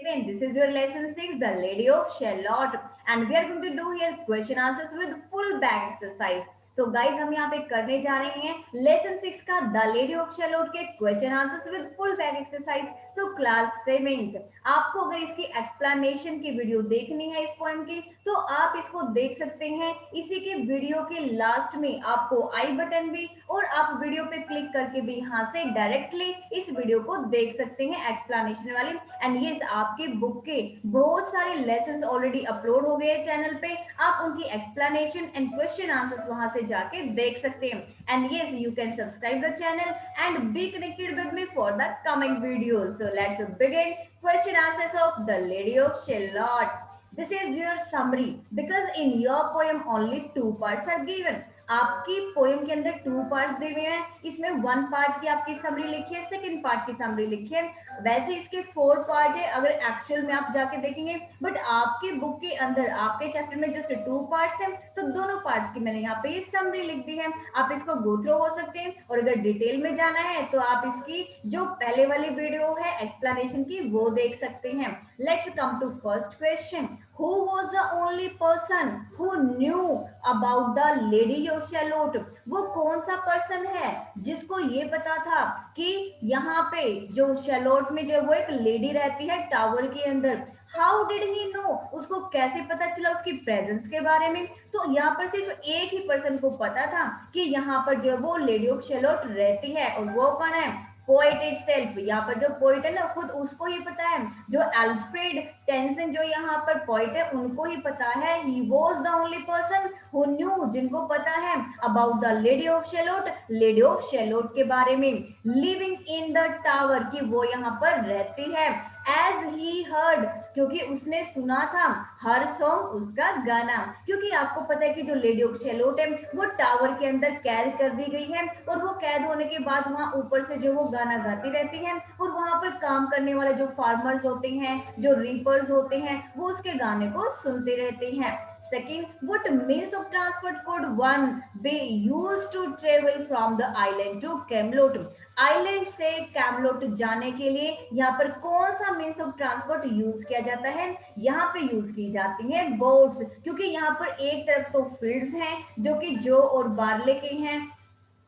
Stephen. This is your lesson 6, The Lady of Shalott. And we are going to do here question answers with full back exercise. So guys, हम यहाँ पे करने जा रहे हैं lesson 6 का the lady of shallot के question answers with full back exercise. So class 7 आपको अगर इसकी एक्सप्लेनेशन की वीडियो देखनी है इस पोएम की तो आप इसको देख सकते हैं. इसी के वीडियो के लास्ट में आपको आई बटन भी और आप वीडियो पे क्लिक करके भी यहाँ से डायरेक्टली इस वीडियो को देख सकते हैं एक्सप्लेनेशन वाली. एंड ये आपके बुक के बहुत सारे लेसन्स ऑलरेडी अपलोड हो गए चैनल पे. आप उनकी एक्सप्लेनेशन एंड क्वेश्चन आंसर्स वहां से जाके देख सकते हैं. And yes, you can subscribe the channel and be connected with me for the coming videos. So let's begin question answers of The Lady of Shalott. This is your summary because in your poem only 2 parts are given. आपकी poem के अंदर 2 parts दिए हुए हैं. इसमें 1 part की आपकी summary लिखी है, सेकंड पार्ट की समरी लिखी है. वैसे इसके 4 पार्ट है अगर एक्चुअल में आप जाके देखेंगे, बट आपके बुक के अंदर आपके चैप्टर में जस्ट 2 पार्ट्स हैं तो दोनों पार्ट्स की मैंने यहाँ पे ये समरी लिख दी है. आप इसको गो थ्रू हो सकते हैं और अगर डिटेल में जाना है तो आप इसकी जो पहले वाली वीडियो है एक्सप्लेनेशन की वो देख सकते हैं. Let's come to first question. Who was the only person who knew about the Lady of Shalott? वो कौन सा पर्सन है जिसको ये पता था कि यहाँ पे जो शैलोट में जो वो एक लेडी रहती है टावर के अंदर. How did he know? उसको कैसे पता चला उसकी प्रेजेंस के बारे में? तो यहाँ पर सिर्फ एक ही पर्सन को पता था कि यहाँ पर जो वो लेडी ऑफ शैलोट रहती है और वो कौन है? Poet itself. यहाँ पर जो पोएट है ना खुद उसको ही पता है. जो अल्फ्रेड टेंसन जो यहाँ पर पोएट है उनको ही पता है. He was the only person who knew, जिनको पता है about the lady of shallot, lady of shallot के बारे में. लिविंग इन द टावर, की वो यहाँ पर रहती है. एज ही हर्ड, क्योंकि उसने सुना था. हर सॉन्ग, उसका गाना. क्योंकि आपको पता है कि जो लेडी ऑफ शैलोट है वो टावर के अंदर कैद कर दी गई है और वो कैद होने के बाद वहां ऊपर से जो वो गाना गाती रहती है और वहां पर काम करने वाले जो फार्मर्स होते हैं, जो रीपर्स होते हैं, वो उसके गाने को सुनते रहते हैं. Second, what means of transport could one be used to travel from the island to Camelot? Island से कैमलोट जाने के लिए यहाँ पर कौन सा मीन्स ऑफ ट्रांसपोर्ट यूज किया जाता है? यहाँ पे यूज की जाती है बोट्स. क्योंकि यहाँ पर एक तरफ तो फील्ड्स हैं जो कि जौ और बार्ले के हैं,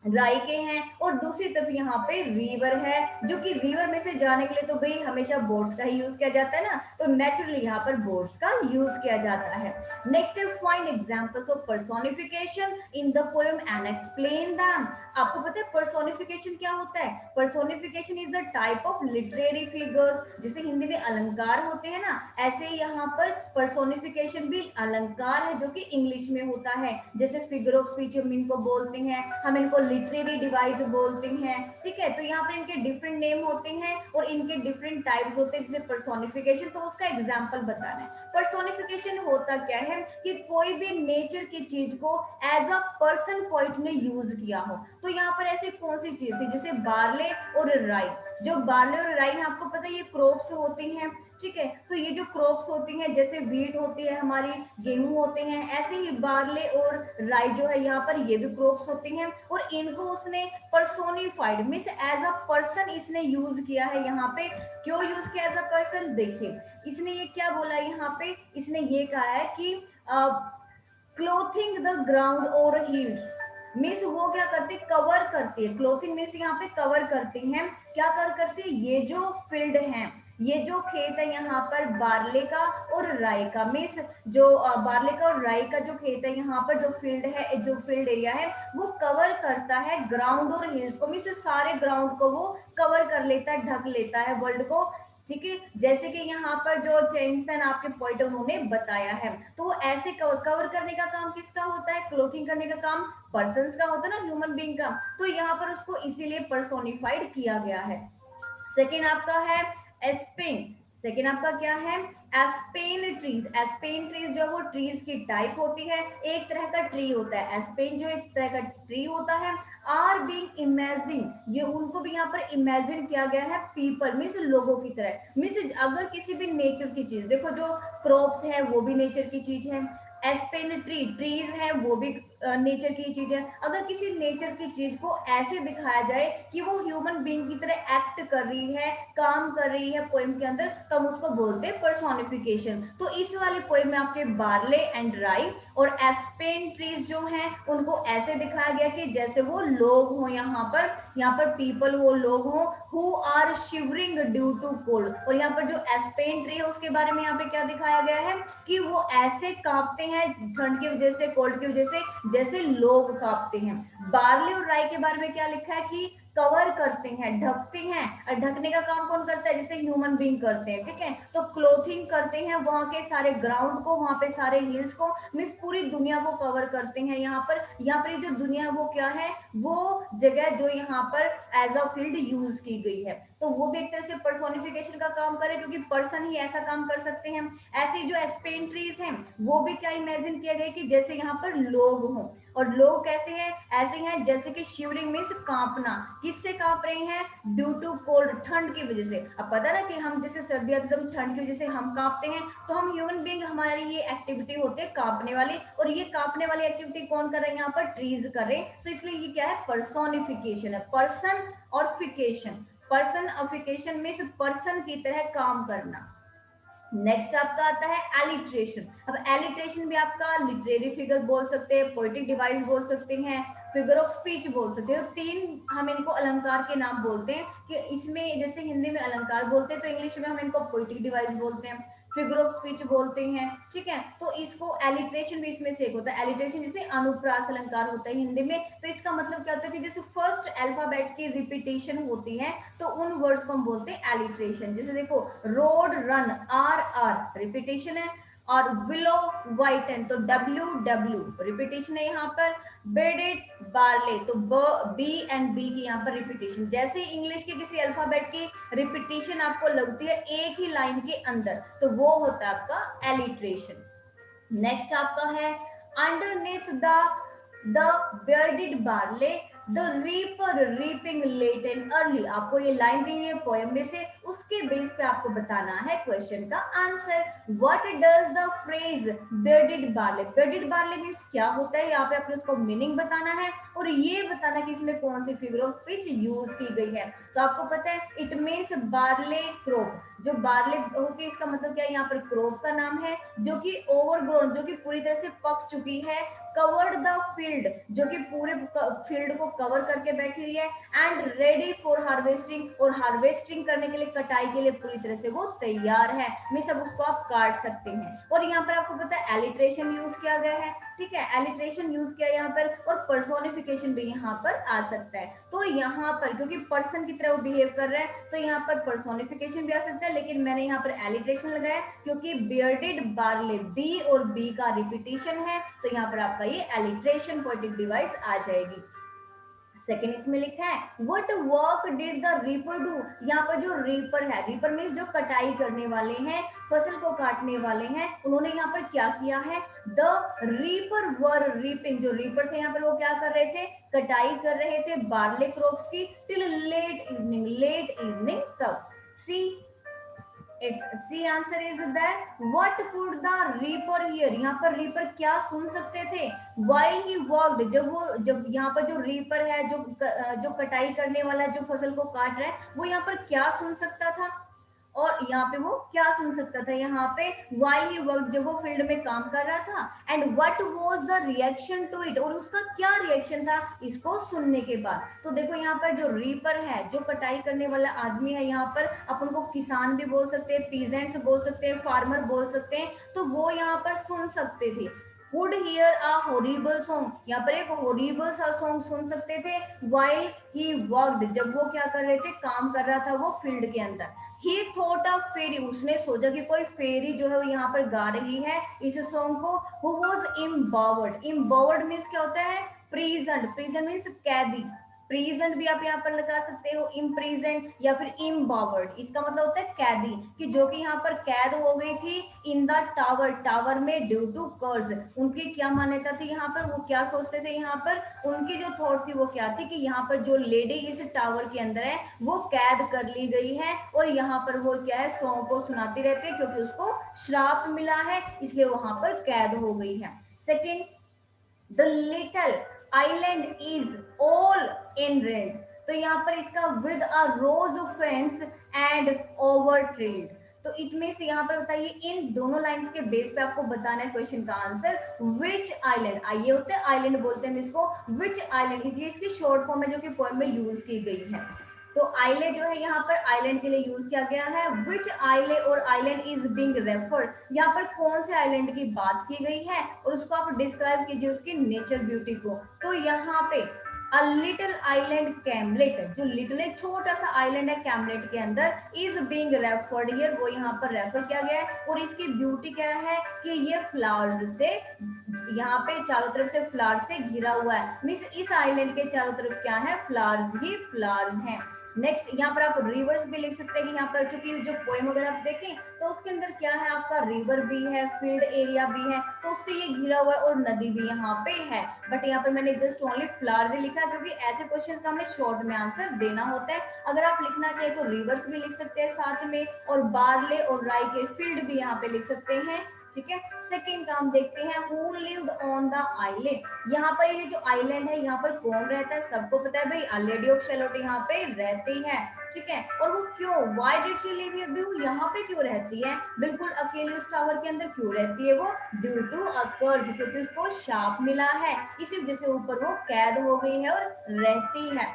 राई के हैं, और दूसरी तरफ यहाँ पे रिवर है जो कि रिवर में से जाने के लिए तो भाई हमेशा बोट्स का ही यूज किया जाता है ना, तो नेचुरली यहाँ पर बोट्स का यूज किया जाता है. नेक्स्ट है find examples of personification in the poem and explain them. आपको पता है पर्सोनिफिकेशन क्या होता है? Personification is the type of literary figures. जैसे हिंदी में अलंकार होते हैं ना, ऐसे ही यहाँ पर पर्सोनिफिकेशन भी अलंकार है जो कि इंग्लिश में होता है. जैसे फिगर ऑफ स्पीच हम इनको बोलते हैं, हम इनको लिटरेरी डिवाइस बोलते हैं. ठीक है, तो यहाँ पर इनके डिफरेंट नेम होते हैं और इनके डिफरेंट टाइप्स होते हैं. जैसे पर्सोनिफिकेशन, तो उसका एग्जांपल बताना है. पर्सोनिफिकेशन होता क्या है कि कोई भी नेचर की चीज को एज अ पर्सन पॉइंट ने यूज किया हो. तो यहाँ पर ऐसी कौन सी चीज थी? जैसे बार्ले और राई. जो बार्ले और राई आपको पता है ये क्रॉप्स होती हैं. ठीक है, तो ये जो क्रॉप्स होती हैं जैसे वीट होती है हमारी, गेहूं होते हैं, ऐसे ही बार्ले और राई जो है यहाँ पर ये भी क्रॉप्स होती हैं. और इनको उसने personified means as a person इसने यूज किया है. यहाँ पे क्यों यूज किया एज अ पर्सन? देखिए इसने ये क्या बोला है यहाँ पे, इसने ये कहा है कि क्लोथिंग द ग्राउंड और हिल्स. मीन्स वो क्या करती है? कवर करती है. क्लोथिंग मीन्स यहाँ पे कवर करती हैं. क्या कर करती है? ये जो फील्ड है, ये जो खेत है यहाँ पर बार्ले का और राई का, मीन्स जो बार्ले का और राई का जो खेत है यहाँ पर जो फील्ड है, जो फील्ड एरिया है वो कवर करता है ग्राउंड और हिल्स को. मीन्स सारे ग्राउंड को वो कवर कर लेता है, ढक लेता है वर्ल्ड को. ठीक है, जैसे कि यहाँ पर जो चेंसन आपके पॉइंट उन्होंने बताया है, तो वो ऐसे कवर करने का काम किसका होता है? क्लोथिंग करने का काम पर्सन्स का होता है ना, ह्यूमन बीइंग का. तो यहाँ पर उसको इसीलिए पर्सोनिफाइड किया गया है. सेकेंड आपका है एस्पेन. सेकेंड आपका क्या है? Aspen trees. एस्पेन ट्रीज जो वो ट्रीज की टाइप होती है, एक तरह का ट्री होता है. एस्पेन जो एक तरह का ट्री होता है. आर बीइंग इमेजिन, ये उनको भी यहाँ पर इमेजिन किया गया है पीपल मीन्स लोगों की तरह. मीन्स अगर किसी भी नेचर की चीज, देखो जो क्रॉप्स है वो भी नेचर की चीज है. एस्पेन ट्री, ट्रीज है वो भी नेचर की चीज है। अगर किसी नेचर की चीज को ऐसे दिखाया जाए कि वो ह्यूमन बीइंग की तरह एक्ट कर रही है, काम कर रही है पोएम के अंदर, तो हम उसको बोलते हैं पर्सोनिफिकेशन। तो इस वाली पोएम में आपके बार्ले एंड राई और एस्पेन ट्रीज जो हैं उनको ऐसे दिखाया गया कि जैसे वो लोग हो, यहाँ पर पीपल वो लोग हो who are shivering due to cold. और यहाँ पर जो एस्पेन ट्री है उसके बारे में यहाँ पे क्या दिखाया गया है कि वो ऐसे कांपते हैं ठंड की वजह से, कोल्ड की वजह से, जैसे लोग कांपते हैं। बार्ले और राई के बारे में क्या लिखा है कि कवर करते हैं, ढकते हैं। और ढकने का काम कौन करता है? जैसे ह्यूमन बीइंग करते हैं, ठीक है। तो क्लोथिंग करते हैं वहां के सारे ग्राउंड को, वहां पे सारे हिल्स को, मीन्स पूरी दुनिया को कवर करते हैं। यहाँ पर ये जो दुनिया वो क्या है, वो जगह जो यहाँ पर एज अ फील्ड यूज की गई है। तो वो भी एक तरह से पर्सोनिफिकेशन का काम करे, क्योंकि पर्सन ही ऐसा काम कर सकते हैं। ऐसे जो एस्पेन ट्रीज हैं वो भी क्या इमेजिन किया गया कि जैसे यहाँ पर लोग हों। और लोग कैसे हैं? ऐसे हैं जैसे कि शिवरिंग मीन्स कांपना। किससे कांप रहे हैं? ड्यू टू कोल्ड, ठंड की वजह से। अब पता ना कि हम जैसे सर्दी आती है तो ठंड की वजह से हम कांपते हैं, तो हम ह्यूमन बीइंग, हमारी ये एक्टिविटी होती है कांपने वाली। और ये कांपने वाली एक्टिविटी कौन कर रहे हैं? यहाँ पर ट्रीज कर रहे हैं। तो इसलिए ये क्या है? पर्सोनिफिकेशन है। पर्सन और फिकेशन, पर्सन अफिकेशन मीन्स पर्सन की तरह काम करना। नेक्स्ट आपका आता है एलिट्रेशन। अब एलिट्रेशन भी आपका लिटरेरी फिगर बोल सकते हैं, पोएटिक डिवाइस बोल सकते हैं, फिगर ऑफ स्पीच बोल सकते हैं। तो तीन हम इनको अलंकार के नाम बोलते हैं कि इसमें जैसे हिंदी में अलंकार बोलते हैं तो इंग्लिश में हम इनको पोएटिक डिवाइस बोलते हैं, फिगर ऑफ स्पीच बोलते हैं, ठीक है। तो इसको एलिट्रेशन भी इसमें से एक होता है। एलिट्रेशन जैसे अनुप्रास अलंकार होता है हिंदी में, तो इसका मतलब क्या होता है कि जैसे फर्स्ट अल्फाबेट की रिपीटेशन होती है तो उन वर्ड्स को हम बोलते हैं एलिट्रेशन। जैसे देखो road run, R R repetition है, और विलो वाइटन तो डब्ल्यू डब्ल्यू रिपीटेशन है यहाँ पर। बेडेड बार्ले तो बी एंड बी की यहाँ पर रिपीटेशन। जैसे इंग्लिश के किसी अल्फाबेट की रिपीटेशन आपको लगती है एक ही लाइन के अंदर, तो वो होता है आपका एलिट्रेशन। नेक्स्ट आपका है underneath the bearded barley the reaper reaping late and early. आपको ये लाइन दी है पोएम में से, उसके बेस पे आपको बताना है क्वेश्चन का answer. What does the phrase bearded barley, bearded barley means क्या होता है, यहाँ पे आपने उसको मीनिंग बताना है और ये बताना कि इसमें कौन सी फिगर ऑफ स्पीच यूज की गई है। तो आपको पता है इट मीन्स बार्ले क्रॉप। जो बार्ले होके इसका मतलब क्या है? यहाँ पर क्रॉप का नाम है जो कि ओवरग्रोन, जो कि पूरी तरह से पक चुकी है। कवर्ड द फील्ड, जो कि पूरे फील्ड को कवर करके बैठी हुई है। एंड रेडी फॉर हार्वेस्टिंग, और हार्वेस्टिंग करने के लिए, कटाई के लिए पूरी तरह से वो तैयार है। मींस अब उसको आप काट सकते हैं। और यहाँ पर आपको पता है एलिट्रेशन यूज किया गया है, ठीक है। एलिट्रेशन यूज किया यहाँ पर, और पर्सोनिफिकेशन भी यहाँ पर आ सकता है। तो यहाँ पर क्योंकि पर्सन की तरह वो बिहेव कर रहा है तो यहाँ पर पर्सोनिफिकेशन भी आ सकता है, लेकिन मैंने यहाँ पर एलिट्रेशन लगाया क्योंकि बियर्डेड बार्ले बी और बी का रिपीटेशन है, तो यहाँ पर आपका ये एलिट्रेशन पोएटिक डिवाइस आ जाएगी। सेकेंड इसमें लिखा है what work did the reaper do. यहाँ पर जो रीपर है, रीपर मीन्स जो कटाई करने वाले हैं, फसल को काटने वाले हैं, उन्होंने यहाँ पर क्या किया है? द रीपर वर रीपिंग, जो रीपर थे यहाँ पर वो क्या कर रहे थे? कटाई कर रहे थे बार्ले क्रॉप्स की टिल लेट इवनिंग तक। C it's C answer is that what could the reaper hear. यहाँ पर रीपर क्या सुन सकते थे? व्हाइल ही वर्कड, जब यहाँ पर जो रीपर है, जो कटाई करने वाला, जो फसल को काट रहा है, वो यहाँ पर क्या सुन सकता था? और यहाँ पे वो क्या सुन सकता था? यहाँ पे while he worked, जब वो फील्ड में काम कर रहा था। And what was the reaction to it, और उसका क्या रिएक्शन था इसको सुनने के बाद? तो देखो यहाँ पर जो रीपर है, जो कटाई करने वाला आदमी है, यहाँ पर अपन को किसान भी बोल सकते हैं, पीजेंट्स बोल सकते हैं, फार्मर बोल सकते हैं, तो वो यहाँ पर सुन सकते थे। would hear a horrible song, यहाँ पर एक horrible सा सॉन्ग सुन सकते थे while he worked, जब वो क्या कर रहे थे? काम कर रहा था वो फील्ड के अंदर। He thought of fairy, उसने सोचा कि कोई फेरी जो है वो यहाँ पर गा रही है इस सॉन्ग को। Who was empowered, empowered means क्या होता है? प्रीजेंट, प्रीजेंट मीन्स कैदी। प्रीजेंट भी आप यहाँ पर लगा सकते हो, इम्प्रीजेंट या फिर इम्बावर्ड, इसका मतलब होता है कैदी, कि जो कि यहाँ पर कैद हो गई थी इन द टावर, टावर में ड्यू टू कर्ज। उनकी क्या मान्यता थी यहाँ पर? वो क्या सोचते थे यहाँ पर? उनकी जो थॉट थी वो क्या थी कि यहाँ पर जो लेडी इस टावर के अंदर है वो कैद कर ली गई है, और यहाँ पर वो क्या है? सॉन्ग को सुनाती रहती है क्योंकि उसको श्राप मिला है, इसलिए वहां पर कैद हो गई है। Second the little island is all in red. तो यहाँ पर इसका with a rose fence and over trade. तो इट मीन्स यहाँ पर बताइए इन दोनों लाइंस के बेस पे आपको बताना है क्वेश्चन का आंसर। विच आइलैंड, आइए होते हैं आइलैंड बोलते हैं इसको, विच आइलैंड, इसलिए इसकी शॉर्ट फॉर्म है जो कि पोएम में यूज की गई है। तो आइले जो है यहाँ पर आइलैंड के लिए यूज किया गया है। विच आइले और आइलैंड इज बीइंग रेफर्ड, यहाँ पर कौन से आइलैंड की बात की गई है और उसको आप डिस्क्राइब कीजिए उसकी नेचर ब्यूटी को। तो यहाँ पे अ लिटिल आइलैंड कैमलेट, जो लिटिल एक छोटा सा आइलैंड है कैमलेट के अंदर, इज बीइंग रेफर्ड हियर, वो यहाँ पर रेफर किया गया है। और इसकी ब्यूटी क्या है कि ये फ्लावर्स से, यहाँ पे चारों तरफ से फ्लावर से घिरा हुआ है, मीन्स इस आइलैंड के चारों तरफ क्या है, फ्लावर्स ही फ्लावर्स हैं। नेक्स्ट यहाँ पर आप रिवर्स भी लिख सकते हैं कि यहाँ पर, क्योंकि जो पोएम वगैरह आप देखें तो उसके अंदर क्या है, आपका रिवर भी है, फील्ड एरिया भी है, तो उससे ये घिरा हुआ है और नदी भी यहाँ पे है। बट यहाँ पर मैंने जस्ट ओनली फ्लावर्स ही लिखा है क्योंकि ऐसे क्वेश्चन का हमें शॉर्ट में आंसर देना होता है। अगर आप लिखना चाहे तो रिवर्स भी लिख सकते हैं साथ में, और बार्ले और राई के फील्ड भी यहाँ पे लिख सकते हैं। ठीक है, सेकेंड काम देखते हैं, who lived on the island. यहाँ पर ये जो आइलैंड है यहाँ पर कौन रहता है, सबको पता है भाई, लेडी ऑफ शैलोट यहाँ पे रहती है। ठीक है, और वो क्यों, why did she live here, भी वो यहाँ पे क्यों रहती है, बिल्कुल अकेली उस टावर के अंदर क्यों रहती है वो, ड्यू टू अ कर्ज, क्योंकि उसको शाप मिला है, इसी वजह से ऊपर वो कैद हो गई है और रहती है।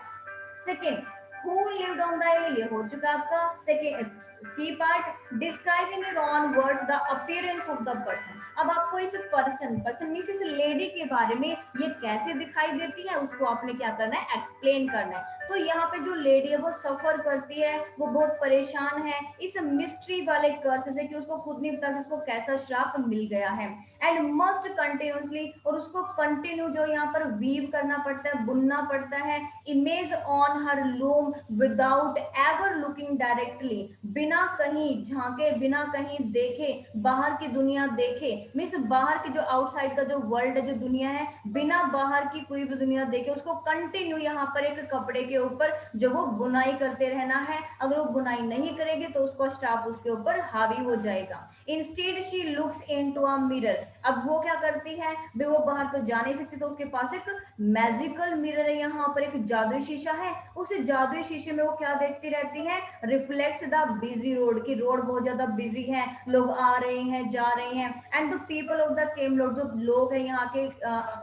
Second, who lived on the island, ये हो चुका आपका। Second C part, describe in your own words the appearance of the person. अब आपको इस पर्सन मींस इस लेडी के बारे में ये कैसे दिखाई देती है उसको आपने क्या करना है, एक्सप्लेन करना है। तो यहाँ पे जो लेडी है वो सफर करती है, वो बहुत परेशान है इस मिस्ट्री वाले कर्ज से कि उसको खुद नहीं पता कि उसको कैसा श्राप मिल गया है। एंड मस्ट कंटिन्यूसली, और उसको कंटिन्यू जो यहाँ पर वीव करना पड़ता है, बुनना पड़ता है, image on her loom without ever looking directly, बिना कहीं झांके, बिना कहीं देखे, बाहर की दुनिया देखे, मीन्स बाहर की जो आउटसाइड का जो वर्ल्ड है, जो दुनिया है, बिना बाहर की कोई भी दुनिया देखे, उसको कंटिन्यू यहाँ पर एक कपड़े के ऊपर जो वो बुनाई करते रहना है। अगर वो बुनाई नहीं करेगी तो उसका स्टाफ उसके ऊपर हावी हो जाएगा। Instead she looks into a mirror, अब वो क्या करती है, भी वो बाहर तो जा नहीं सकती, तो उसके पास एक मैजिकल मिरर है, यहाँ पर एक जादुई शीशा है, उस जादुई शीशे में वो क्या देखती रहती है, रिफ्लेक्ट्स द बिजी रोड, की रोड बहुत ज्यादा बिजी है, लोग आ रहे हैं जा रहे हैं, and the people of the Camelot, जो लोग हैं यहाँ के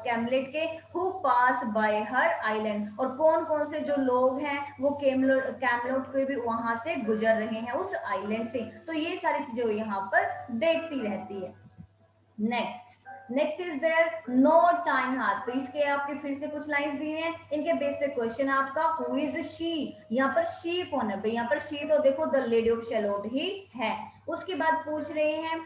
कैमलेट के, who pass by her island, और कौन कौन से जो लोग हैं वो कैमलेट को भी वहां से गुजर रहे हैं उस आइलैंड से। तो ये सारी चीजें वो यहाँ पर देखती रहती है। Next is there no time हाथ, तो इसके आपके फिर से कुछ लाइंस दिए हैं, इनके बेस पे क्वेश्चन आपका, हु इज शी, यहाँ पर शी कौन है भाई, यहाँ पर शी तो देखो द लेडी ऑफ शैलोट ही है। उसके बाद पूछ रहे हैं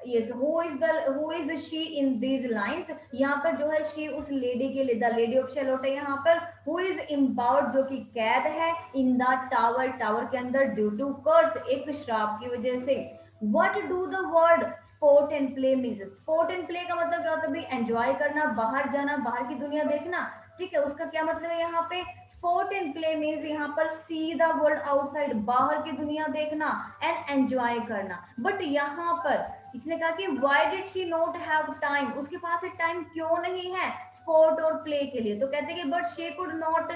yes who is she in these lines, यहाँ पर जो है शी उस लेडी के लिए, द लेडी ऑफ शैलोट है यहाँ पर, हु इज इम्बाउड जो कि कैद है, इन द टावर, टावर के अंदर, ड्यू टू कर्स एक श्राप की वजह से। What do the word sport and play means? Sport and play का मतलब क्या होता है भाई, एंजॉय करना, बाहर जाना, बाहर की दुनिया देखना। ठीक है, उसका क्या मतलब है यहाँ पे, स्पोर्ट एंड प्ले मीन्स यहाँ पर सी द वर्ल्ड आउटसाइड, बाहर की दुनिया देखना एंड एंजॉय करना। बट यहाँ पर इसने कहा कि why did she not have time, उसके पास टाइम क्यों नहीं है स्पोर्ट और प्ले के लिए, तो कहते हैं कि but she could not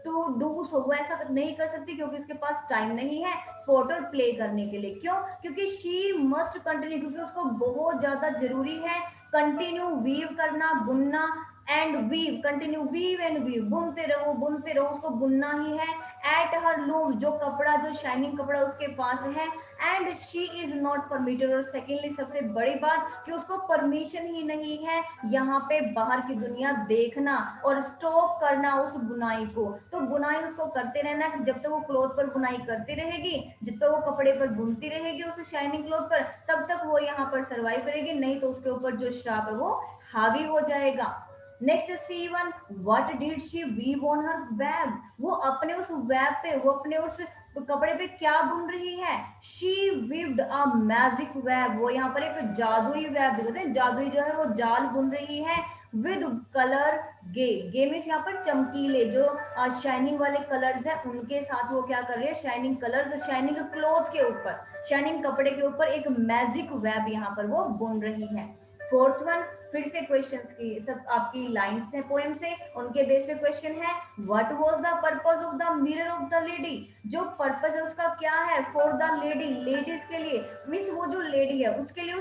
to do so, वो ऐसा नहीं कर सकती क्योंकि उसके पास टाइम नहीं है स्पोर्ट और प्ले करने के लिए। क्यों, क्योंकि शी मस्ट कंटिन्यू, क्योंकि उसको बहुत ज्यादा जरूरी है कंटिन्यू वीव करना, बुनना, and weave, continue weave and weave, बुनते रहो, उसको बुनना ही है। एट हर लूम, जो कपड़ा, जो शाइनिंग कपड़ा उसके पास है, and she is not permitted, और सेकेंडली सबसे बड़ी बात कि उसको परमिशन ही नहीं है यहाँ पे बाहर की दुनिया देखना और स्टॉप करना उस बुनाई को। तो बुनाई उसको करते रहना, जब तक वो क्लॉथ पर बुनाई करती रहेगी, जब तक वो कपड़े पर बुनती रहेगी उस शाइनिंग क्लॉथ पर, तब तक वो यहाँ पर सर्वाइव करेगी, नहीं तो उसके ऊपर जो श्राप है वो हावी हो जाएगा। Next C1, what did she weave on her web, वो अपने उस वेब पे, वो अपने उस कपड़े पे क्या बुन रही है, she weaved a magic web, वो यहाँ पर एक जादुई वेब, कहते हैं जादुई जो है वो जाल बुन रही है, विद कलर गे मीन्स यहाँ पर चमकीले, जो शाइनिंग वाले कलर्स है उनके साथ वो क्या कर रही है, शाइनिंग कलर्स, शाइनिंग क्लॉथ के ऊपर, शाइनिंग कपड़े के ऊपर एक मैजिक वेब यहाँ पर वो बुन रही है। फोर्थ वन, फिर से क्वेश्चंस की सब आपकी लाइंस है पोएम से, उनके बेस पे क्वेश्चन है what was the purpose of the mirror of the lady. जो पर्पस है उसका क्या है, फॉर द लेडी, लेडीज के लिए, मीन्स वो जो लेडी है उसके लिए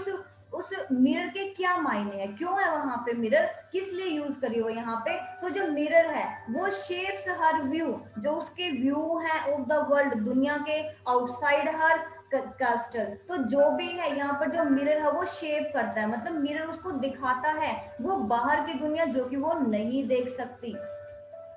उस मिरर के क्या मायने हैं, क्यों है वहां पे मिरर, किस लिए यूज करी हो यहाँ पे। सो जो मिरर है वो शेप्स हर व्यू, जो उसके व्यू है ऑफ द वर्ल्ड, दुनिया के आउटसाइड हर कास्टल। तो जो भी है यहाँ पर जो मिरर है वो शेप करता है, मतलब मिरर उसको दिखाता है वो बाहर की दुनिया जो कि वो नहीं देख सकती।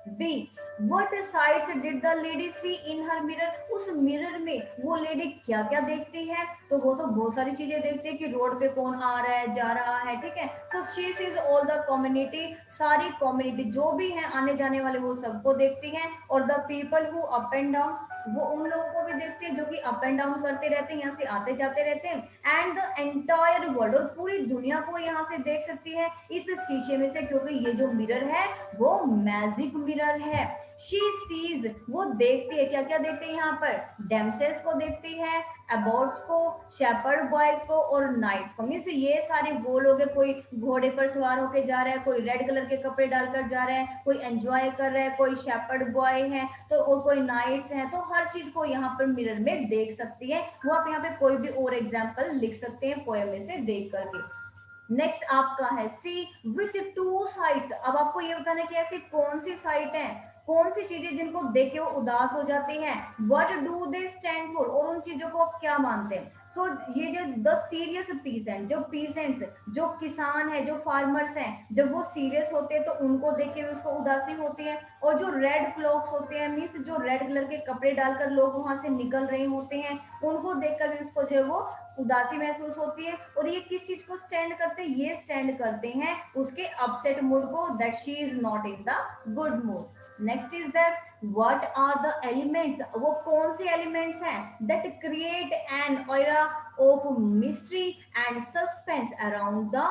B what sides did the lady see in her mirror, उस मिरर में वो लेडी क्या क्या देखती है, तो वो तो बहुत सारी चीजें देखती है कि रोड पे कौन आ रहा है जा रहा है, ठीक है। So she sees all the community, सारी कम्युनिटी जो भी है आने जाने वाले वो सबको देखती हैं। और the people who up and down, वो उन लोगों को भी देखते हैं जो कि अप एंड डाउन करते रहते हैं, यहाँ से आते जाते रहते हैं। एंड द एंटायर वर्ल्ड, और पूरी दुनिया को यहाँ से देख सकती है इस शीशे में से, क्योंकि ये जो मिरर है वो मैजिक मिरर है। शी सीज, वो देखती है, क्या क्या देखती है यहाँ पर, डेमसेस को देखती है, अबॉट्स को, शेपर्ड बॉयज को और नाइट्स को। मीन्स ये सारे वो लोग हैं, कोई घोड़े पर सवार होके जा रहा है, कोई रेड कलर के कपड़े डालकर जा रहा है, कोई एंजॉय कर रहा है, कोई शेपर्ड बॉय है तो, और कोई नाइट्स है, तो हर चीज को यहाँ पर मिरर में देख सकती है। वो आप यहाँ पे कोई भी और एग्जाम्पल लिख सकते हैं पोएम में से देख करके। नेक्स्ट आपका है सी विच टू साइड्स, अब आपको ये बताना है कि ऐसी कौन सी साइट है, कौन सी चीजें जिनको देख के वो उदास हो जाते हैं, what do they stand for, और उन चीजों को आप क्या मानते हैं। सो ये जो द सीरियस पीसेंट, जो पीसेंट्स, जो किसान है, जो फार्मर्स हैं, जब वो सीरियस होते हैं तो उनको देख के भी उसको उदासी होती है। और जो रेड क्लॉक्स होते हैं, मीन्स जो रेड कलर के कपड़े डालकर लोग वहां से निकल रहे होते हैं, उनको देखकर भी उसको जो है वो उदासी महसूस होती है। और ये किस चीज को स्टैंड करते हैं, ये स्टैंड करते हैं उसके अपसेट मूड को, that she is not in the good mood. Next is that what are the elements, वो कौन से एलिमेंट्स हैं that create an aura of mystery and suspense around the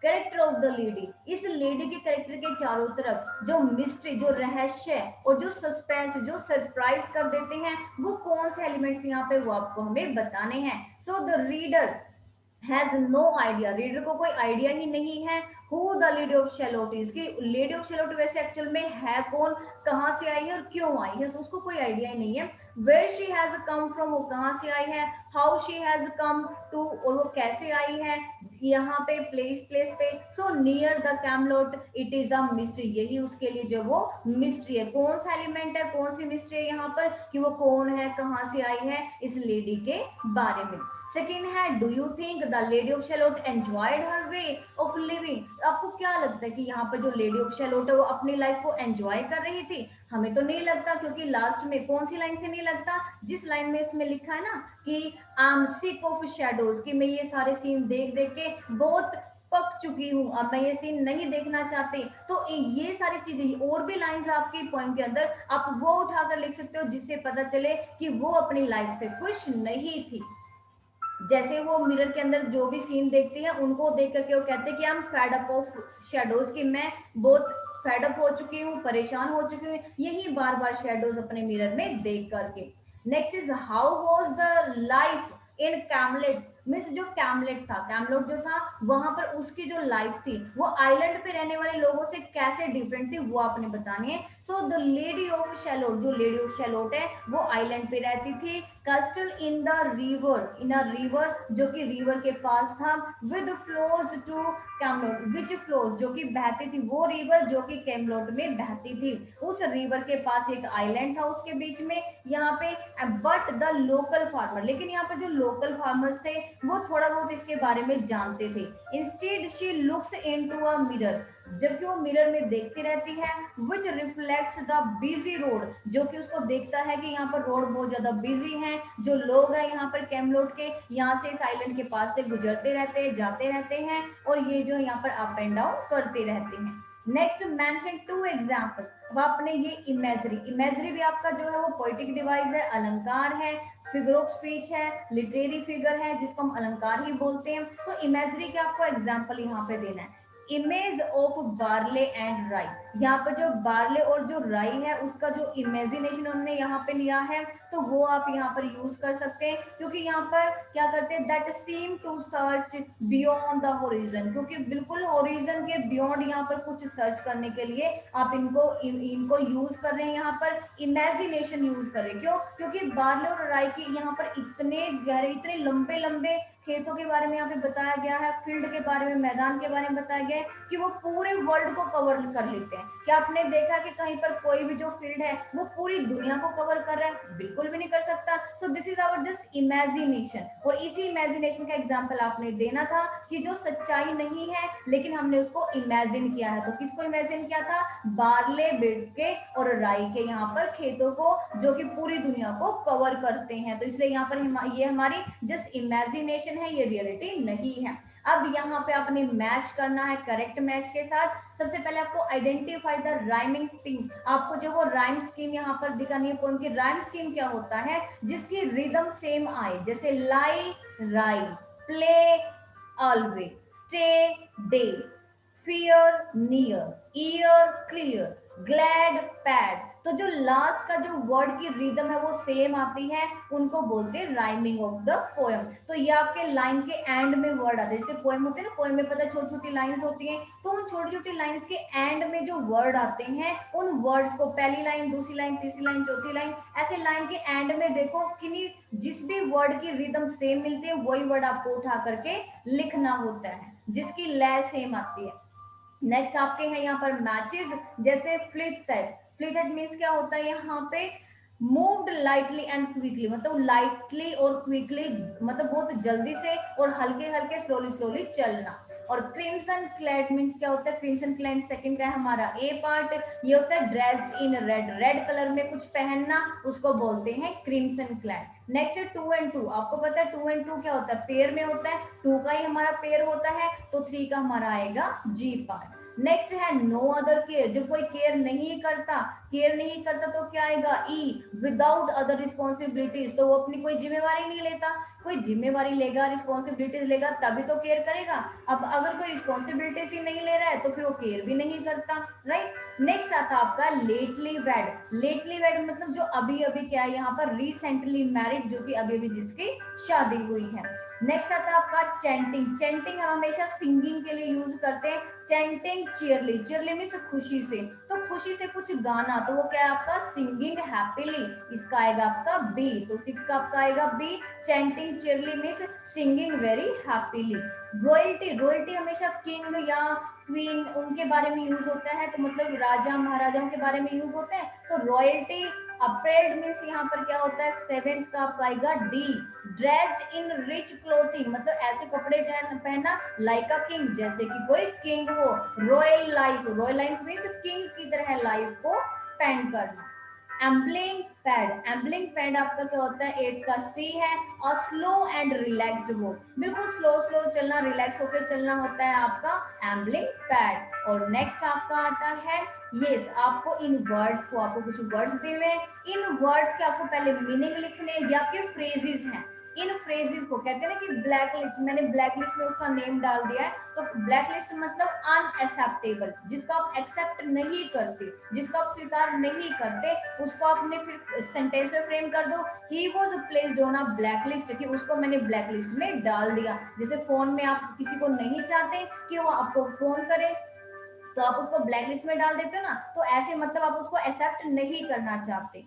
character of the lady. इस lady के character के चारों तरफ जो मिस्ट्री, जो रहस्य और जो सस्पेंस, जो सरप्राइज कर देते हैं, वो कौन से एलिमेंट्स यहाँ पे वो आपको हमें बताने हैं। So the reader has no idea, reader को कोई आइडिया ही नहीं है who the lady of Shalott is, की लेडी ऑफ शैलोट वैसे एक्चुअल में है कौन, कहाँ से आई है और क्यों आई है, उसको कोई आइडिया ही नहीं है। Where she has come from, वो कहाँ से आई है, how she has come to, और वो कैसे आई है यहाँ पे, प्लेस पे। So near the Camelot it is the mystery, यही उसके लिए जो वो मिस्ट्री है। कौन सा एलिमेंट है, कौन सी मिस्ट्री है यहाँ पर, कि वो कौन है, कहाँ से आई है, इस लेडी के बारे में। सेकेंड है do you think the lady of shallot enjoyed her way of living, आपको क्या लगता है कि यहाँ पर जो लेडी ऑफ शैलोट है वो अपनी लाइफ को एंजॉय कर रही थी। हमें तो नहीं लगता, क्योंकि लास्ट में कौन सी लाइन से नहीं लगता, जिस लाइन में इसमें लिखा है ना कि I am sick of shadows, कि मैं ये सारे सीन देख देख के बहुत पक चुकी हूँ, अब मैं ये सीन नहीं देखना चाहती। तो ये सारी चीजें और भी लाइंस आपके पोएम के अंदर आप वो उठाकर लिख सकते हो जिससे पता चले कि वो अपनी लाइफ से खुश नहीं थी। जैसे वो मिरर के अंदर जो भी सीन देखते हैं उनको देख करके वो कहते हैं कि I am fed up of shadows, कि मैं बहुत फेड अप हो चुकी हूँ, परेशान हो चुकी हूँ, यही बार बार शेडोज अपने मिरर में देख करके। Next is how was the life in Camelot, means जो कैमलेट था, कैमलोट जो था वहां पर उसकी जो लाइफ थी वो आइलैंड पे रहने वाले लोगों से कैसे डिफरेंट थी, वो आपने बतानी है। So the lady of Shalott, जो लेडी ऑफ शैलोट है वो आइलैंड पे रहती थी, castle in the river, in a river, जो कि रिवर के पास था, with flows to Camelot, which flows, जो कि बहती थी, वो रिवर जो कि कैमलोट में बहती थी, उस रिवर के पास एक आइलैंड था उसके बीच में यहाँ पे। बट द लोकल फार्मर, लेकिन यहाँ पर जो लोकल फार्मर्स थे वो थोड़ा बहुत इसके बारे में जानते थे। Instead she looks into a mirror, जबकि वो मिरर में देखती रहती है, विच रिफ्लेक्ट्स द बिजी रोड, जो कि उसको देखता है कि यहाँ पर रोड बहुत ज्यादा बिजी है, जो लोग हैं यहाँ पर कैमलोट के यहाँ से इस आइलैंड के पास से गुजरते रहते हैं, जाते रहते हैं, और ये जो यहाँ पर अप एंड डाउन करते रहते हैं। नेक्स्ट मेंशन टू एग्जांपल्स, अब आपने ये इमेजरी, इमेजरी भी आपका जो है वो पोएटिक डिवाइस है, अलंकार है, फिगर ऑफ स्पीच है, लिटरेरी फिगर है जिसको हम अलंकार ही बोलते हैं। तो इमेजरी के आपको एग्जाम्पल यहाँ पे देना है। इमेज ऑफ बार्ले एंड राई। यहाँ पर जो बार्ले और जो राई है उसका जो इमेजिनेशन उन्होंने यहाँ पे लिया है, तो वो आप यहाँ पर यूज कर सकते हैं, क्योंकि यहाँ पर क्या करते हैं, that seem to search beyond the horizon, क्योंकि बिल्कुल होरिजन के बियॉन्ड यहाँ पर कुछ सर्च करने के लिए आप इनको यूज कर रहे हैं, यहाँ पर इमेजिनेशन यूज कर रहे हैं। क्यों? क्योंकि बार्ले और राई की यहाँ पर इतने गहरे, इतने लंबे लंबे खेतों के बारे में यहाँ पे बताया गया है, फील्ड के बारे में, मैदान के बारे में बताया गया है कि वो पूरे वर्ल्ड को कवर कर लेते हैं। क्या आपने देखा कि कहीं पर कोई भी जो फील्ड है वो पूरी दुनिया को कवर कर रहा है? बिल्कुल भी नहीं कर सकता। So this is our just imagination. और इसी इमेजिनेशन का एग्जाम्पल आपने देना था कि जो सच्चाई नहीं है लेकिन हमने उसको इमेजिन किया है। तो किसको इमेजिन किया था? बार्ले बीड्स के और राई के यहाँ पर खेतों को, जो कि पूरी दुनिया को कवर करते हैं। तो इसलिए यहाँ पर ये हमारी जस्ट इमेजिनेशन है, ये रियलिटी नहीं है। अब यहाँ पे आपने मैच करना है करेक्ट मैच के साथ। सबसे पहले आपको आइडेंटिफाई द राइमिंग स्कीम। आपको जो वो राइम स्कीम यहाँ पर दिखानी है। पोएम की राइम स्कीम क्या होता है? जिसकी रिदम सेम आए, जैसे लाई राई, play always, stay day, fear near, year clear, glad pad. तो जो लास्ट का जो वर्ड की रिदम है वो सेम आती है, उनको बोलते हैं राइमिंग ऑफ द पोएम। तो ये आपके लाइन के एंड में वर्ड आते हैं। जैसे पोएम होते हैं ना, पोएम में पता छोटी छोटी लाइंस होती हैं, तो उन छोटी छोटी लाइंस के एंड में जो वर्ड आते हैं उन वर्ड्स को पहली लाइन, दूसरी लाइन, तीसरी लाइन, चौथी लाइन, ऐसे लाइन के एंड में देखो कि जिस भी वर्ड की रिदम सेम मिलती है वही वर्ड आपको उठा करके लिखना होता है, जिसकी लय सेम आती है। नेक्स्ट आपके हैं यहाँ पर मैचेस, जैसे फ्लिटेड। फ्लिटेड मीन्स क्या होता है? यहाँ पे मूव्ड लाइटली एंड क्विकली, मतलब लाइटली और क्विकली, मतलब बहुत जल्दी से और हल्के हल्के स्लोली स्लोली चलना। और क्रिम्सन क्लैड मीन्स क्या होता है? क्रिम्सन क्लैड सेकंड का है हमारा ए पार्ट, ये होता है dressed in red, red colour में कुछ पहनना, उसको बोलते हैं क्रिम्सन क्लैड। नेक्स्ट है टू एंड टू। आपको पता है टू एंड टू क्या होता है? पेयर में होता है, टू का ही हमारा पेयर होता है, तो थ्री का हमारा आएगा जी पार्ट। नेक्स्ट है नो अदर केयर, जो कोई केयर नहीं करता, केयर नहीं करता तो क्या आएगा? ई, विदाउट अदर रिस्पॉन्सिबिलिटीज, तो वो अपनी कोई जिम्मेवारी नहीं लेता। कोई जिम्मेवारी लेगा, रिस्पॉन्सिबिलिटीज लेगा तभी तो केयर करेगा। अब अगर कोई रिस्पॉन्सिबिलिटीज ही नहीं ले रहा है तो फिर वो केयर भी नहीं करता, राइट। नेक्स्ट आता आपका लेटली वेड। लेटली वेड मतलब जो अभी अभी क्या है यहाँ पर? रिसेंटली मैरिड, जो कि अभी अभी जिसकी शादी हुई है। नेक्स्ट आता है आपका चैंटिंग। चैंटिंग हम हमेशा सिंगिंग के लिए यूज करते हैं। चैंटिंग चीयरली, चीयरली मीन्स खुशी से, तो खुशी से कुछ गाना, तो वो क्या है आपका? सिंगिंग हैप्पीली, इसका आएगा आपका बी। तो 6 का आपका आएगा B. Chanting cheerly means singing very happily. Royalty, royalty हमेशा किंग या क्वीन उनके बारे में यूज होता है, तो मतलब राजा महाराजाओं के बारे में यूज होता है। तो रॉयल्टी अपरेल्ड मीन्स यहाँ पर क्या होता है? 7 का आएगा D. Dressed in rich clothing, मतलब ऐसे कपड़े पहनना लाइक अ किंग, जैसे कि कोई किंग हो। Royal life, royal life means king की तरह लाइफ को स्पेंड करना। एम्बलिंग पैड, एम्बलिंग पैड आपका क्या होता है? 8 का सी है। और स्लो एंड रिलैक्स्ड वॉक, बिल्कुल स्लो स्लो चलना, रिलैक्स होकर चलना होता है आपका एम्बलिंग पैड। और नेक्स्ट आपका आता है यस, आपको इन वर्ड्स को, आपको कुछ वर्ड्स दिए हुए, इन वर्ड्स के आपको पहले मीनिंग लिखने, ये आपके फ्रेजेस हैं। इन फ्रेजेस को कहते हैं ना कि ब्लैक लिस्ट, मैंने ब्लैक लिस्ट में उसका नेम डाल दिया है। तो ब्लैक लिस्ट मतलब अनएक्सेप्टेबल, जिसको आप एक्सेप्ट नहीं करते, जिसको आप स्वीकार नहीं करते, उसको आपने फिर सेंटेंस में फ्रेम कर दो, he was placed on a black list, कि उसको मैंने ब्लैक लिस्ट में डाल दिया। जैसे फोन में आप किसी को नहीं चाहते कि वो आपको फोन करे, तो आप उसको ब्लैक लिस्ट में डाल देते हो ना, तो ऐसे मतलब आप उसको एक्सेप्ट नहीं करना चाहते।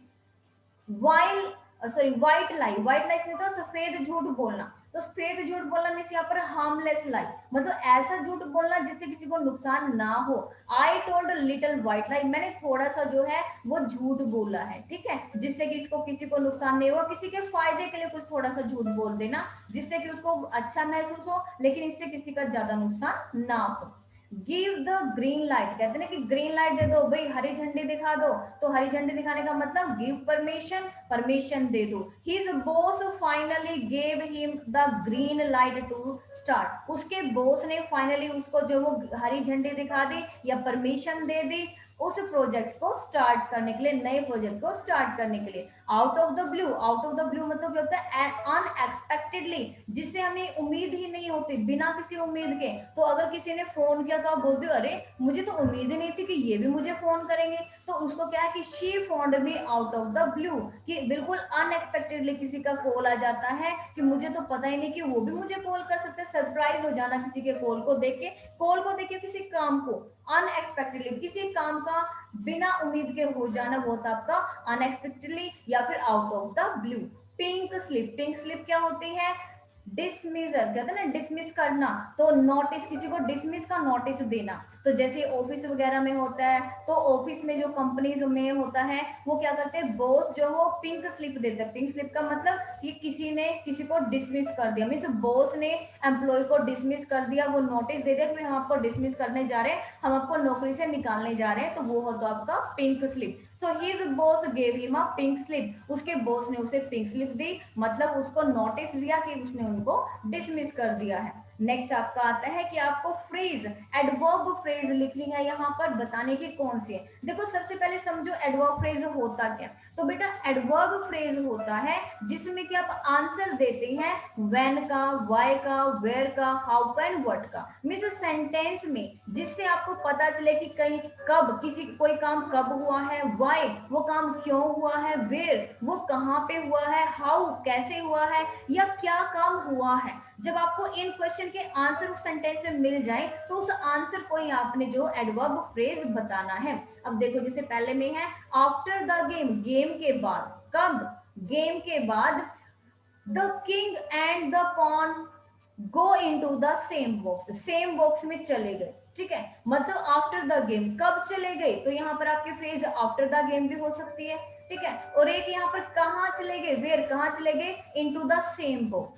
वाइल सॉरी व्हाइट लाई, व्हाइट लाई में तो सफेद झूठ बोलना। तो सफेद झूठ बोलना मीन्स यहाँ पर हार्मलेस लाई, मतलब ऐसा झूठ बोलना जिससे किसी को नुकसान ना हो। आई टोल्ड लिटिल व्हाइट लाई, मैंने थोड़ा सा जो है वो झूठ बोला है, ठीक है, जिससे कि इसको किसी को नुकसान नहीं हुआ, किसी के फायदे के लिए कुछ थोड़ा सा झूठ बोल देना जिससे कि उसको अच्छा महसूस हो, लेकिन इससे किसी का ज्यादा नुकसान ना हो। गिव द ग्रीन लाइट, कहते हैं ना कि ग्रीन लाइट दे दो भाई, हरी झंडी दिखा दो। तो हरी झंडी दिखाने का मतलब गिव परमिशन, परमिशन दे दो। His boss finally gave him the green light to start, उसके बॉस ने फाइनली उसको जो वो हरी झंडी दिखा दी या परमिशन दे दी उस प्रोजेक्ट को स्टार्ट करने के लिए, नए प्रोजेक्ट को स्टार्ट करने के लिए। Out of the blue, out of the blue मतलब क्या होता है? अनएक्सपेक्टेड अनएक्सपेक्टेडली, जिससे हमें उम्मीद ही नहीं होती, बिना किसी उम्मीद के। तो अगर किसी ने फोन किया तो आप बोलते हो अरे मुझे तो उम्मीद ही नहीं थी कि ये भी मुझे फोन करेंगे। तो उसको क्या है कि she found me out of the blue, कि बिल्कुल अनएक्सपेक्टेडली किसी का कॉल आ जाता है कि मुझे तो पता ही नहीं कि वो भी मुझे कॉल कर सकते हैं। सरप्राइज हो जाना किसी के कॉल को देख के, कॉल को देख के किसी काम को अनएक्सपेक्टेडली, किसी काम का बिना उम्मीद के हो जाना, वो था आपका अनएक्सपेक्टेडली या फिर out of the blue. Pink slip, pink slip क्या होती है? डिसमिजर, कहते हैं ना डिसमिस करना, तो नोटिस, किसी को डिसमिस का नोटिस देना। तो जैसे ऑफिस वगैरह में होता है, तो ऑफिस में जो कंपनीज में होता है वो क्या करते हैं, बॉस जो वो पिंक स्लिप देता है। पिंक स्लिप का मतलब कि किसी ने किसी को डिसमिस कर दिया, मीन्स बॉस ने एम्प्लॉय को डिसमिस कर दिया, वो नोटिस दे दिया कि हम आपको डिसमिस करने जा रहे हैं, हम आपको नौकरी से निकालने जा रहे हैं, तो वो होता आपका pink slip. So his boss gave him a pink slip, उसके बॉस ने उसे पिंक स्लिप दी, मतलब उसको नोटिस दिया कि उसने उनको डिसमिस कर दिया है। नेक्स्ट आपका आता है कि आपको फ्रेज, एडवर्ब फ्रेज लिखनी है यहाँ पर, बताने की कौन सी है। देखो सबसे पहले समझो एडवर्ब फ्रेज होता क्या। तो बेटा एडवर्ब फ्रेज होता है जिसमें कि आप आंसर देते हैं व्हेन का, व्हाई का, वेयर का, हाउ का एंड व्हाट का, मींस सेंटेंस में, जिससे आपको पता चले कि कहीं कब किसी कोई काम कब हुआ है, व्हाई वो काम क्यों हुआ है, वेयर वो कहाँ पे हुआ है, हाउ कैसे हुआ है, या क्या काम हुआ है। जब आपको इन क्वेश्चन के आंसर उस सेंटेंस में मिल जाए तो उस आंसर को ही आपने जो एडवर्ब फ्रेज बताना है। अब देखो जैसे पहले में है आफ्टर द गेम, गेम के बाद, कब, गेम के बाद, the king and the pawn go into the same box, same box में चले गए, ठीक है, मतलब आफ्टर द गेम कब चले गए, तो यहाँ पर आपकी फ्रेज आफ्टर द गेम भी हो सकती है, ठीक है। और एक यहाँ पर कहाँ चले गए, वेयर कहाँ चले गए, इनटू द सेम बॉक्स,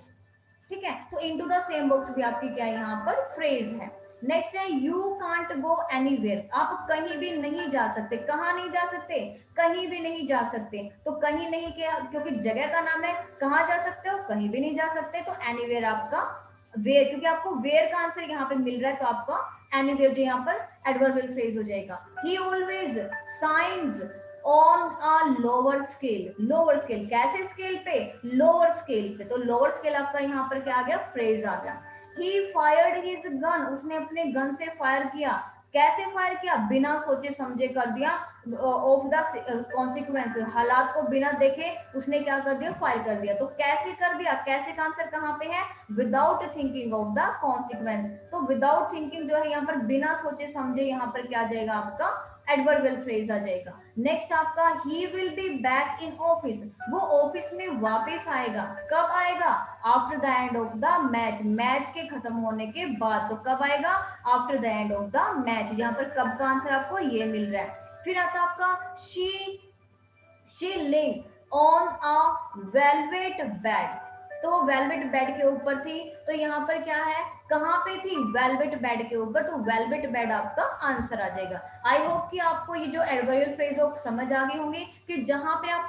ठीक है। तो इनटू द सेम बॉक्स भी आपकी क्या है यहाँ पर फ्रेज है। नेक्स्ट है यू कांट गो एनीवेयर, आप कहीं भी नहीं जा सकते, कहाँ नहीं जा सकते, कहीं भी नहीं जा सकते। तो कहीं नहीं के, क्योंकि जगह का नाम है, कहाँ जा सकते हो, कहीं भी नहीं जा सकते, तो एनीवेयर आपका वेयर, क्योंकि आपको वेयर का आंसर यहाँ पे मिल रहा है, तो आपका एनीवेयर जो यहाँ पर एडवर्बियल फ्रेज हो जाएगा। ही always science on a lower scale, lower scale कैसे स्केल पे, लोअर स्केल पे, तो लोअर स्केल आपका यहाँ पर क्या आ गया, फ्रेज आ गया। ही फायर्ड हिज गन, उसने अपने गन से फायर किया, कैसे फायर किया, बिना सोचे समझे कर दिया, ऑफ द कॉन्सिक्वेंस, हालात को बिना देखे उसने क्या कर दिया, फायर कर दिया। तो कैसे कर दिया, कैसे का आंसर कहाँ पे है, without thinking of the consequence, तो विदाउट थिंकिंग जो है यहाँ पर बिना सोचे समझे, यहाँ पर क्या जाएगा आपका एडवर्बियल फ्रेज आ जाएगा। नेक्स्ट आपका he will be back in office, वो ऑफिस में वापस आएगा, कब आएगा, after the end of the match, match के खत्म होने के बाद, तो कब आएगा, after the end of the match, यहाँ पर कब का आंसर आपको ये मिल रहा है। फिर आता आपका शी लिंग ऑन अ वेलवेट बेड, तो वेलवेट बेड के ऊपर थी, तो यहाँ पर क्या है, कहाँ पे थी, वेलवेट बेड के ऊपर, तो वेलवेट बेड आपका आंसर आ जाएगा। आई होप कि आपको ये जो एडवर्बियल फ्रेज हो समझ आ गई होंगी कि जहां पे आप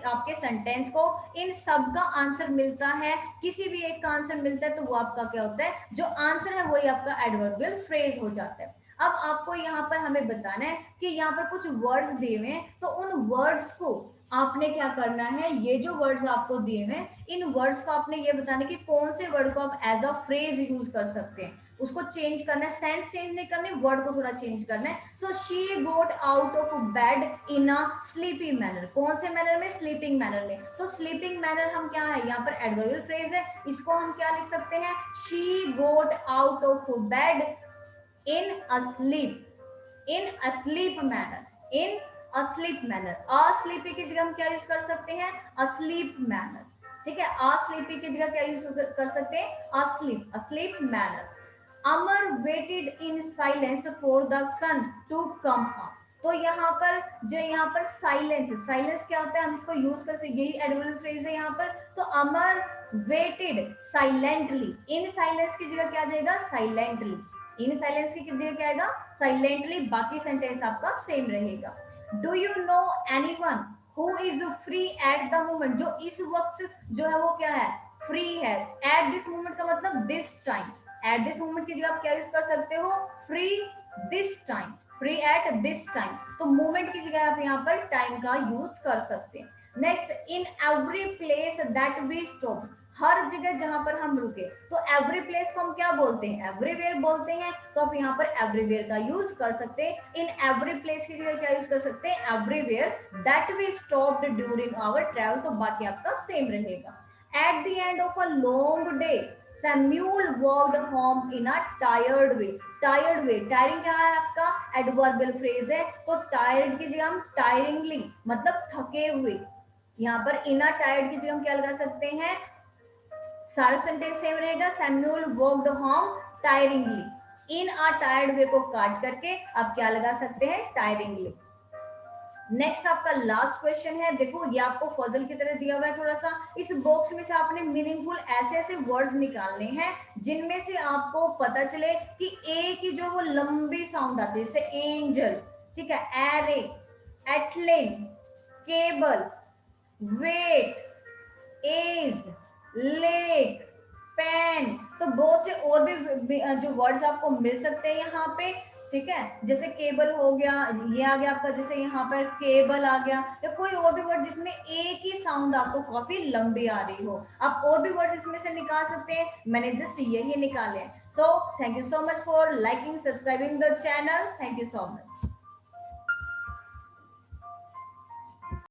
आपके सेंटेंस को इन सब का आंसर मिलता है, किसी भी एक का आंसर मिलता है, तो वो आपका क्या होता है, जो आंसर है वही आपका एडवर्बियल फ्रेज हो जाता है। अब आपको यहाँ पर हमें बताना है कि यहाँ पर कुछ वर्ड्स दिए हुए हैं, तो उन वर्ड्स को आपने क्या करना है, ये जो वर्ड्स आपको दिए हुए हैं इन वर्ड्स को आपने ये बताना कि कौन से वर्ड को आप एज अ फ्रेज यूज कर सकते हैं, उसको चेंज करना है, सेंस चेंज नहीं करनी, वर्ड को थोड़ा चेंज करना है। So she got out of bed in a sleepy manner, कौन से मैनर में, स्लीपिंग मैनर में। तो स्लीपिंग मैनर हम क्या है, यहाँ पर एडवर्बियल फ्रेज है, इसको हम क्या लिख सकते हैं, she got out of bed in asleep, in asleep manner, in asleep manner, asleepy की जगह हम क्या यूज कर सकते हैं, asleep manner, ठीक है, asleepy की जगह क्या यूज कर सकते हैं, asleep, asleep manner। Amar waited in silence for the sun to come up, तो यहाँ पर जो यहाँ पर साइलेंस, साइलेंस क्या होता है, हम इसको यूज कर सकते, यही एडवर्बियल फ्रेज है यहाँ पर। तो अमर वेटेड साइलेंटली, इन साइलेंस की जगह क्या आ जाएगा, साइलेंटली, इन साइलेंस की जगह क्या आएगा, साइलेंटली, बाकी सेंटेंस आपका सेम रहेगा। Do you know anyone who is free at the moment, जो इस वक्त जो है वो क्या है, फ्री है, एट दिस मोमेंट का मतलब this time, at this moment की जगह आप क्या यूज कर सकते हो, free this time, free at this time, तो मोमेंट की जगह आप यहाँ पर टाइम का यूज कर सकते हैं। Next in every place that we stop, हर जगह जहां पर हम रुके, तो एवरी प्लेस को हम क्या बोलते हैं, एवरीवेयर बोलते हैं। तो आप यहाँ पर एवरीवेयर का यूज कर सकते हैं। इन एवरी प्लेस की जगह क्या यूज कर सकते हैं, everywhere that we stopped during our travel, तो बाकी आपका सेम रहेगा। At the end of a long day Samuel walked home in a tired way. Tired way, tiring क्या है आपका, एडवर्बियल फ्रेज है, तो टायर्ड की जगह हम टायरिंगली मतलब थके हुए, यहाँ पर इन अ टायर्ड की जगह हम क्या लगा सकते हैं, सारा सेंटेंस सेम रहेगा, Samuel walked home टायरिंगली। In a tired वे को काट करके आप क्या लगा सकते हैं, टायरिंगली। नेक्स्ट आपका लास्ट क्वेश्चन है, देखो ये आपको पजल की तरह दिया हुआ है थोड़ा सा। इस बॉक्स में से आपने मीनिंगफुल ऐसे ऐसे वर्ड्स निकालने हैं जिनमें से आपको पता चले कि ए की जो वो लंबी साउंड आती है, जैसे एंजल, ठीक है, एरे, एटलिन, cable, wait, edge, lake, pen, तो बहुत से और भी जो वर्ड्स आपको मिल सकते हैं यहाँ पे, ठीक है। जैसे केबल हो गया, ये आ गया आपका, जैसे यहाँ पर केबल आ गया, या कोई और भी वर्ड जिसमें एक ही साउंड आपको काफी लंबी आ रही हो, आप और भी वर्ड इसमें से निकाल सकते हैं। मैंने जस्ट यही निकाले। So thank you so much for liking, subscribing the channel, thank you so much.